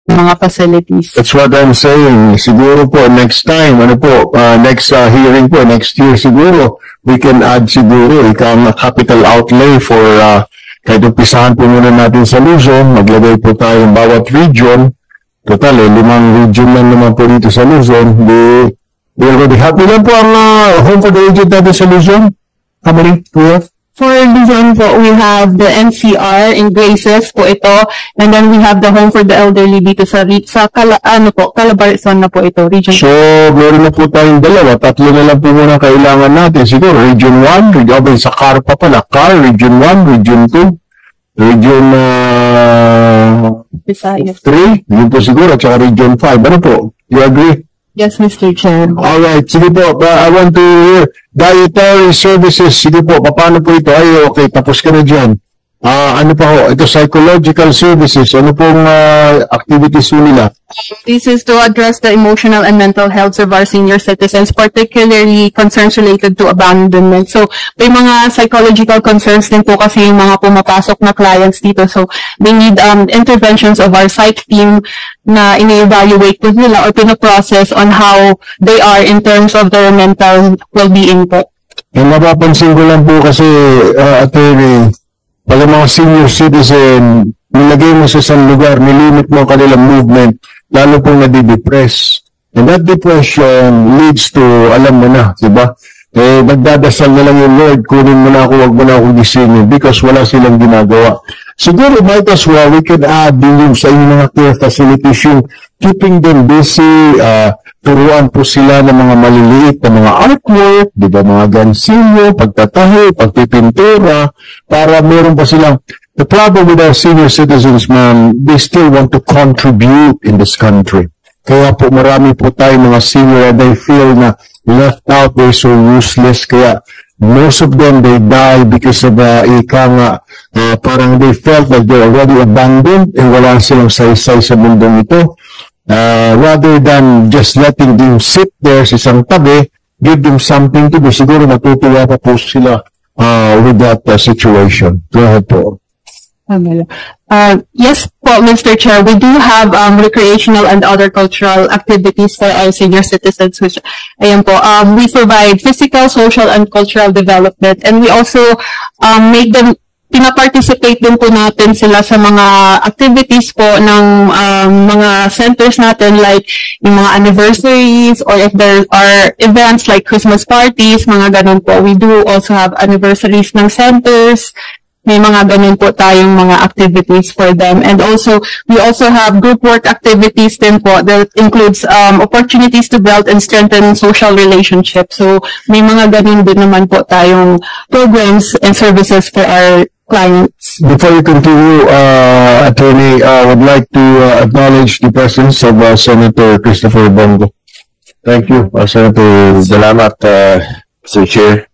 mga facilities. That's what I'm saying. Siguro po, next time, next hearing po, next year siguro, we can add siguro, capital outlay for, kahit umpisahan po muna natin sa Luzon, maglagay po tayo ng bawat region. Total, 5 region lang naman po dito sa Luzon. We're going to be happy lang po ang home for the aged natin sa Luzon. How many? 2? For Luzon po, we have the NCR in Graces po ito, and then we have the Home for the Elderly dito sa Calabarzon na po ito, region. So, meron na po tayong 2, 3 na lang po muna kailangan natin. Siguro, Region 1, sa CAR pa pala, CAR, Region 1, Region 2, Region 3, yun po siguro, at saka Region 5. Ano po? You agree? Yes, Mr. Chair. Alright, sige po. I want to hear dietary services. Sige po, paano po ito? Ay, okay, tapos ka na dyan. Ano pa ho? Ito, psychological services. Ano pong activities po nila? This is to address the emotional and mental health of our senior citizens, particularly concerns related to abandonment. So, may mga psychological concerns din po kasi yung mga pumapasok na clients dito. So, they need interventions of our psych team na ini-evaluate po nila or pinaprocess on how they are in terms of their mental well-being po. Yung mapapansin ko lang po kasi, attorney, pag mga senior citizen, nilagay mo sa isang lugar, nilimit mo ang kanilang movement, lalo pong nadidepress. And that depression leads to, alam mo na, diba? Nagdadasal na lang yung Lord, kunin mo na ako, wag mo na ako gisingin because wala silang ginagawa. Siguro, might as well, we could add din yung sa inyong mga care facilities, yung keeping them busy, turuan po sila ng mga maliliit na mga artwork, di ba, mga gansilyo, pagtatahi, pagpipintura, para meron pa silang. The problem with our senior citizens, ma'am, they still want to contribute in this country. Kaya po marami po tayo mga senior and they feel na left out, they're so useless. Kaya most of them, they die because of parang they felt like they're already abandoned and wala silang saysay sa mundong ito. Rather than just letting them sit there sa isang tabi, give them something to do. Siguro matutuwa pa po sila with that situation. Go ahead po. Yes po, Mr. Chair, we do have recreational and other cultural activities for our senior citizens, which, ayan po, we provide physical, social, and cultural development, and we also make them pina-participate din po natin sila sa mga activities po ng mga centers natin like yung mga anniversaries or if there are events like Christmas parties, mga ganun po. We do also have anniversaries ng centers. May mga ganun po tayong mga activities for them. And also, we also have group work activities din po that includes opportunities to build and strengthen social relationships. So, may mga ganun din naman po tayong programs and services for our clients. Before you continue, Attorney, I would like to acknowledge the presence of Senator Christopher Bongo. Thank you, Senator. Salamat, Mr. Chair.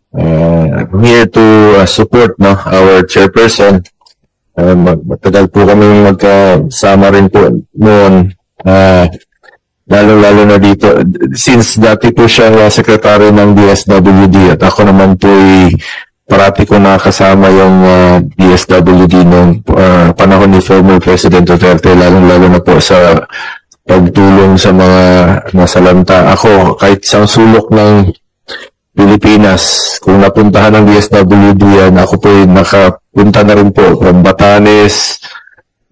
I'm here to support our chairperson. Matagal po kami magkasama rin po noon. Lalo-lalo na dito. Since dati po siya secretary ng DSWD at ako naman po parati ko nakasama yung DSWD noong panahon ni former President Duterte, lalo-lalo na po sa pagtulong sa mga nasalanta. Ako, kahit isang sulok ng Pilipinas, kung napuntahan ng DSWD yan, ako po nakapunta na rin po from Batanes,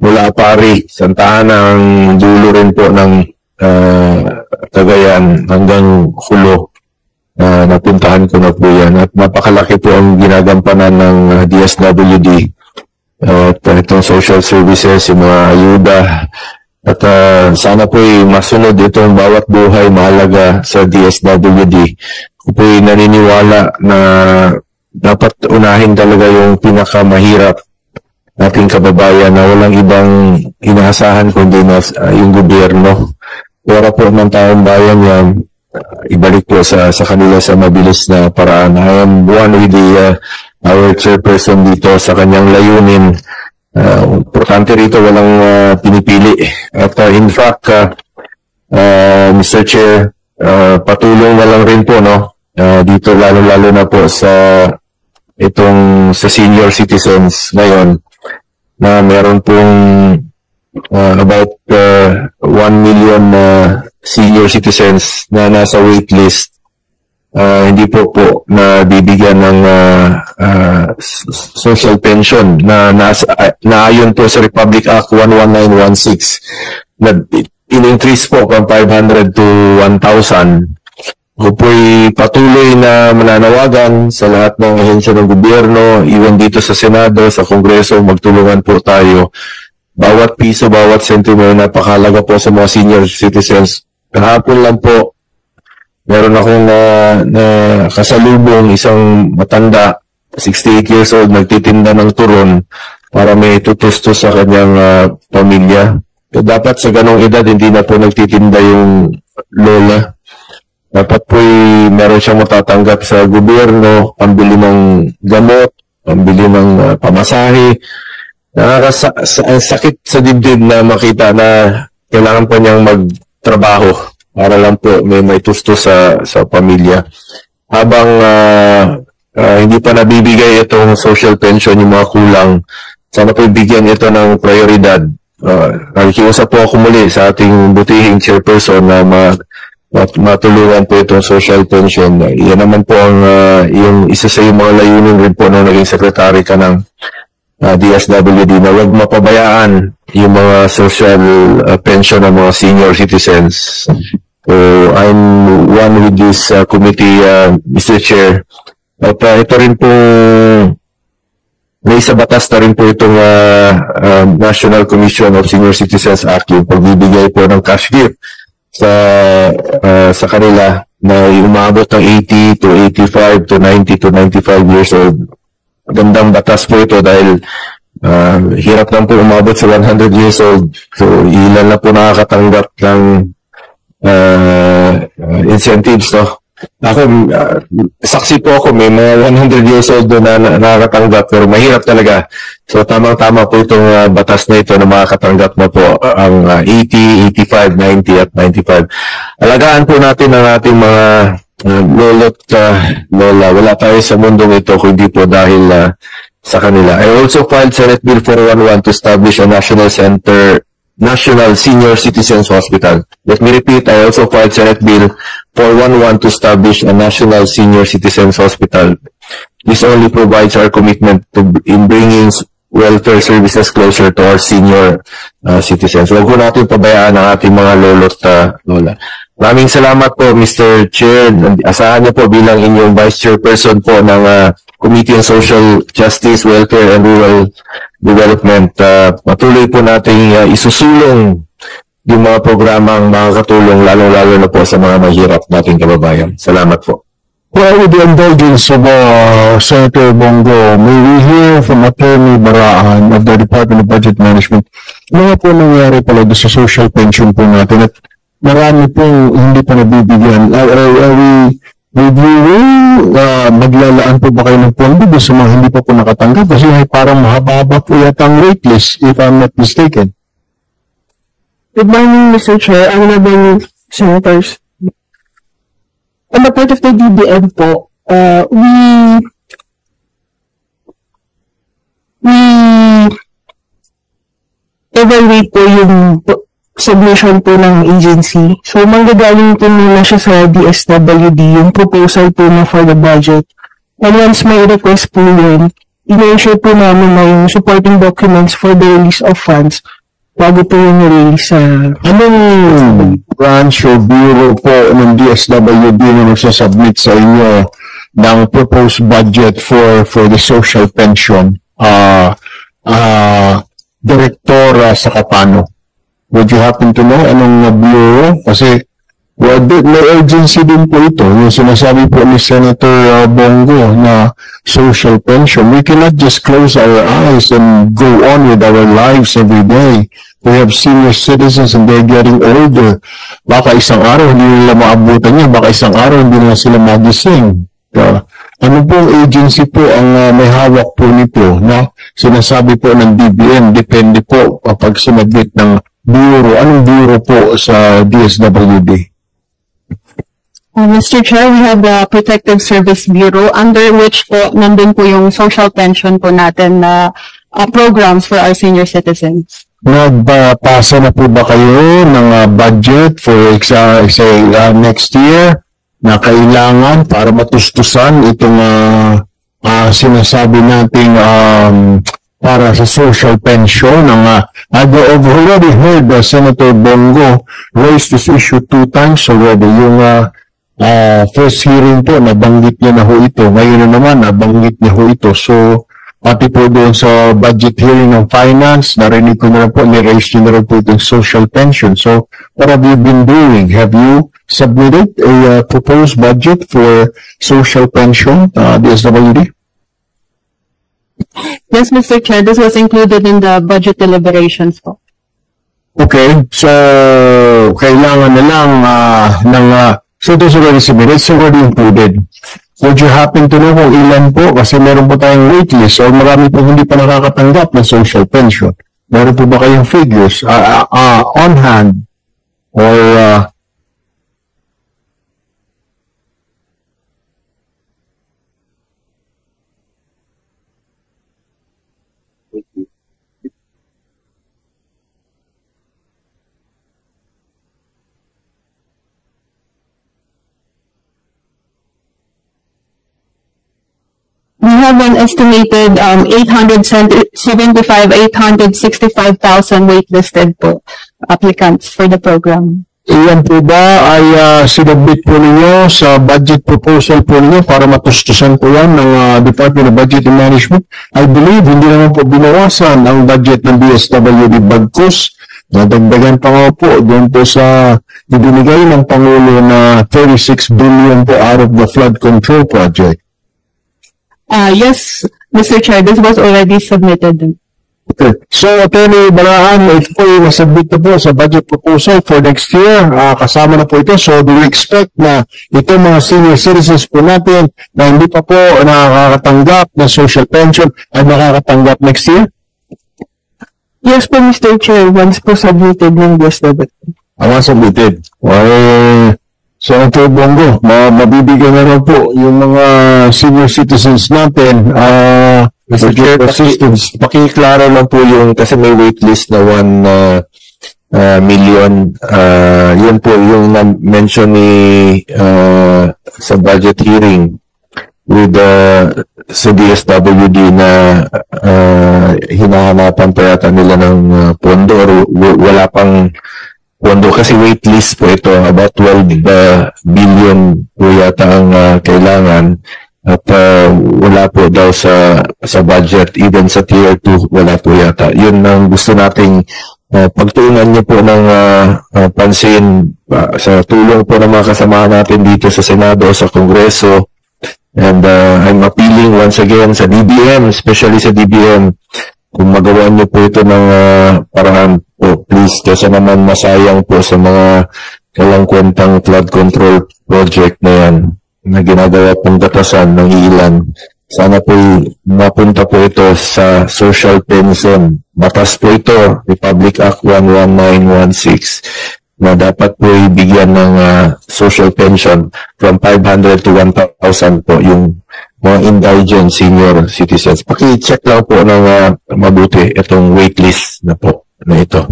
mula Pari, Santa Ana, ang dulo rin po ng Cagayan hanggang Hulo. Napuntahan ko na po yan. At napakalaki po ang ginagampanan ng DSWD. At itong social services, yung mga ayuda. At sana po masunod itong bawat buhay mahalaga sa DSWD. Ako po naniniwala na dapat unahin talaga yung pinakamahirap nating kababayan na walang ibang inaasahan kundi na yung gobyerno. Pera po ng taong bayan yan, ibalik po sa kanila sa mabilis na paraan. I am one with our chairperson dito sa kanyang layunin. Importante rito walang pinipili. At in fact, Mr. Chair, patulong na lang rin po dito lalo-lalo na po sa senior citizens ngayon na meron pong about 1 million senior citizens na nasa waitlist, hindi po nabibigyan ng social pension na ayon po sa Republic Act 11916 na in-increase po from 500 to 1,000. Ako po'y patuloy na mananawagan sa lahat ng ahensya ng gobyerno, even dito sa Senado, sa Kongreso, magtulungan po tayo. Bawat piso, bawat sentimo, napakahalaga po sa mga senior citizens. Kahapon lang po, meron akong kasalubong isang matanda, 68 years old, nagtitinda ng turon para may tutustos sa kanyang pamilya. Dapat sa ganong edad, hindi na po nagtitinda yung lola. Dapat po meron siyang matatanggap sa gobyerno, pambili ng gamot, pambili ng pamasahe. Sakit sa dibdib na makita na kailangan po niyang magtrabaho para lang po may tusto sa pamilya. Habang hindi pa nabibigay itong social pension yung mga kulang, sana po bigyan ito ng prioridad. Nakikiusap po ako muli sa ating butihing chairperson na matulungan po itong social pension. Yan naman po ang yung isa sa yung mga layunin rin po nung naging secretary ka ng DSWD na huwag mapabayaan yung mga social pension ng mga senior citizens. So, I'm one with this committee, Mr. Chair. At ito rin po, may sa batas na rin po itong National Commission of Senior Citizens Act, yung pagbibigay po ng cash gift sa kanila na umabot ng 80 to 85 to 90 to 95 years old. Magandang batas po ito dahil hirap lang po umabot sa 100 years old. So, ilan na po nakakatanggap ng incentives, no? Ako, saksi po ako, may mga 100 years old na nakakatanggap pero mahirap talaga. So, tamang-tama po itong batas na ito na makakatanggap na po ang 80, 85, 90 at 95. Alagaan po natin ang ating mga lolo't lola. Wala tayo sa mundong ito kundi po dahil sa kanila. I also filed Senate Bill 411 to establish a National Senior Citizens Hospital. Let me repeat, I also filed Senate Bill 411 to establish a National Senior Citizens Hospital. This only provides our commitment in bringing welfare services closer to our senior citizens. Huwag ko natin pabayaan ang ating mga lolo't lola. Maraming salamat po, Mr. Chair. Asahan niyo po bilang inyong Vice Chairperson po ng Committee on Social Justice, Welfare and Rural Development. Patuloy po nating isusulong yung mga programang makakatulong lalong-lalo na po sa mga mahirap nating kababayan. Salamat po. Well, with the indulgence of Senator Bongo, may we hear from Attorney Baraan of the Department of Budget Management. Ano po nangyari pala sa social pension po natin at marami pong hindi pa nabibigyan. Are we reviewing? Maglalaan po ba kayo ng pondo sa mga hindi pa po nakatanggap? Kasi parang mahaba po yata ang waitlist, if I'm not mistaken. Good morning, Mr. Chair. Honorable Senators. On the part of the DBM po, we evaluate po yung submission po ng agency. So, manggagaling po muna siya sa DSWD, yung proposal po na for the budget. And once may request po yun, in-ensure po namin na yung supporting documents for the release of funds bago po yung release sa... Anong branch o bureau po ng DSWD na magsasubmit sa inyo ng proposed budget for the social pension? Direktora sa Kapano? Would you happen to know anong bureau? Kasi may urgency din po ito. Yung sinasabi po ni Senator Bongo na social pension. We cannot just close our eyes and go on with our lives every day. We have senior citizens and they're getting older. Baka isang araw hindi nila maabutan niya. Baka isang araw hindi nila sila magising. Ano pong agency po ang may hawak po nito na sinasabi po ng DBM? Depende po kapag sinaglit ng bureau. Anong bureau po sa DSWD? Mr. Chair, we have the Protective Service Bureau under which po nandun po yung social pension po natin na programs for our senior citizens. nagpasa na po ba kayo ng budget for say next year na kailangan para matustusan itong sinasabi nating para sa social pension ng I've already heard Senator Bongo raise this issue 2 times already. Yung first hearing po, nabanggit niya na ho ito. Ngayon na naman, nabanggit niya ho ito. So, pati po doon sa budget hearing ng finance, narinig ko na rin po, ni-raise niyo na rin po itong social pension. So, what have you been doing? Have you submitted a proposed budget for social pension, DSWD? Yes, Mr. Chair, this was included in the budget deliberations po. Okay, so kailangan na lang so this already submitted, it's already included. Would you happen to know kung ilan po? Kasi meron po tayong waitlist or marami po hindi pa nakakatanggap ng social pension. Meron po ba kayong figures on hand or We have an estimated 865,000 waitlisted po applicants for the program. iyan po ba ay sinubmit po ninyo sa budget proposal po ninyo para matustusan po yan ng Department of Budget and Management? I believe hindi naman po binawasan ang budget ng DSWD bagkus. Nadagdagan pa nga po doon po sa ibinigay ng Pangulo na 36 billion po out of the flood control project. Yes, Mr. Chair, this was already submitted. Okay. So, Attorney Baraan, ito po yung nasubmit na po sa budget proposal for next year. Kasama na po ito. So, do we expect na itong mga senior citizens po natin na hindi pa po nakakatanggap ng social pension ay makakatanggap next year? Yes po, Mr. Chair, once po submitted ng DSWD. Once submitted. Senator Bongo, mabibigyan na rin po yung mga senior citizens natin Mr. Chair, pakiklaro lang po yung, kasi may waitlist na 1 million. Yun po yung na-mention ni sa budget hearing with sa DSWD na hinahanapan pa yata nila ng pondo or wala pang pondo kasi waitlist po ito. About 12 billion po yata ang kailangan. At wala po daw sa budget, even sa tier 2, wala po yata. Yun ang gusto nating pagtuunan niyo po ng pansin sa tulong po ng mga kasamahan natin dito sa Senado, sa Kongreso. And I'm appealing once again sa DBM, especially sa DBM, kung magawa niyo po ito ng paraan po, please, kasi naman masayang po sa mga walang kwentang flood control project na yan na ginagawa pong gatasan ng ilan. Sana po mapunta po ito sa social pension. Batas po ito, Republic Act 11916, na dapat po ibigyan ng social pension from 500 to 1,000 po yung mga indigent senior citizens. Paki-check lang po ng mabuti itong waitlist na po na ito.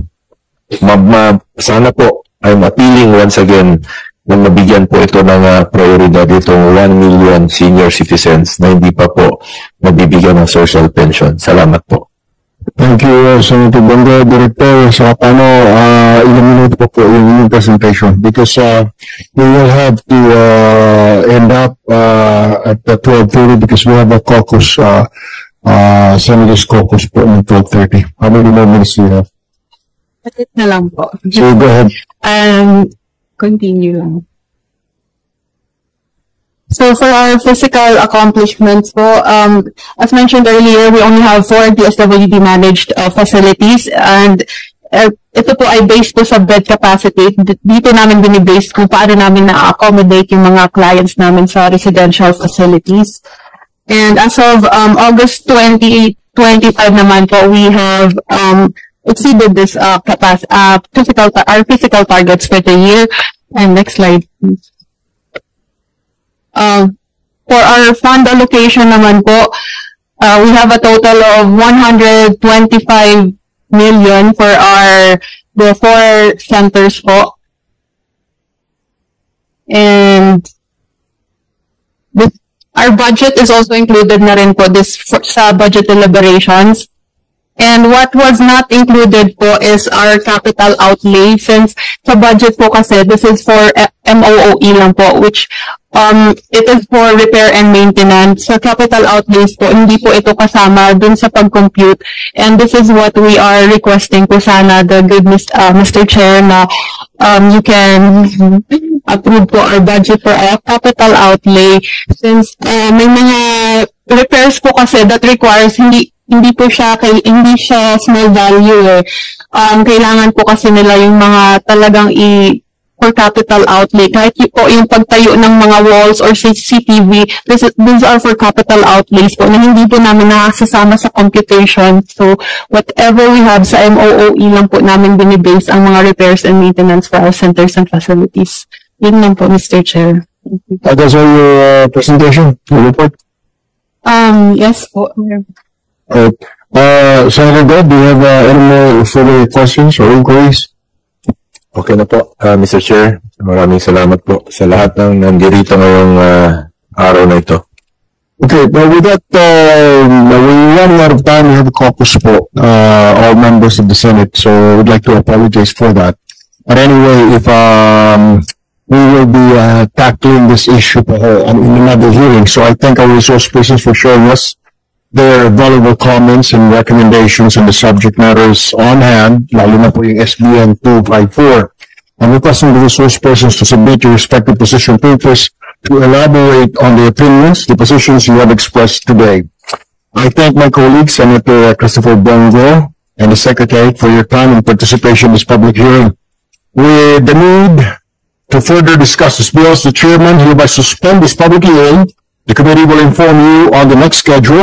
Sana po ay appealing once again na mabigyan po ito ng prioridad itong 1 million senior citizens na hindi pa po nabibigyan ng social pension. Salamat po. Thank you, Senator Bongo. Director, sa paano ilang minuto po yung inyong presentation because we will have to end up at 12:30 because we have a caucus, Senators caucus po ng 12:30. How many more minutes do you have? Patit na lang po. So go ahead. Continue lang. So for our physical accomplishments po, as mentioned earlier, we only have 4 DSWD managed facilities and ito po ay based po sa bed capacity. Dito namin binibase kung paano namin na-accommodate yung mga clients namin sa residential facilities. And as of August 2025 naman po, we have exceeded this physical targets for the year. And next slide, please. For our fund allocation naman po, we have a total of 125 million for the 4 centers po. And our budget is also included na rin po sa budget deliberations. And what was not included po is our capital outlay, since sa budget po kasi this is for MOOE lang po, which it is for repair and maintenance. Sa capital outlays po, hindi po ito kasama dun sa pag-compute. And this is what we are requesting po sana, the good Mr. Chair, na you can approve po our budget for our capital outlay, since may mga repairs po kasi that requires hindi siya small value eh. Kailangan po kasi nila yung mga talagang for capital outlay. Kahit po yung pagtayo ng mga walls or CCTV, these are for capital outlays po na hindi po namin nakasasama sa computation. So, whatever we have sa MOOE lang po namin binibase ang mga repairs and maintenance for our centers and facilities. Yun lang po, Mr. Chair. That's all your presentation, your report? Yes po. Senator God, do you have any more further questions or inquiries? Okay na po, Mr. Chair. Maraming salamat po sa lahat ng nandirito ngayong araw na ito. Okay, but with that, we're running out of time. We have a caucus po, all members of the Senate, so we'd like to apologize for that. But anyway, if we will be tackling this issue in another hearing, so I thank our resource persons for showing us their valuable comments and recommendations on the subject matters on hand, lalo na po yung SBN 254. I'm requesting the resource persons to submit your respective position papers to elaborate on the opinions, the positions you have expressed today. I thank my colleague, Senator Christopher Bongo, and the Secretary for your time and participation in this public hearing. With the need to further discuss this bill, the Chairman hereby suspend this public hearing. The committee will inform you on the next schedule.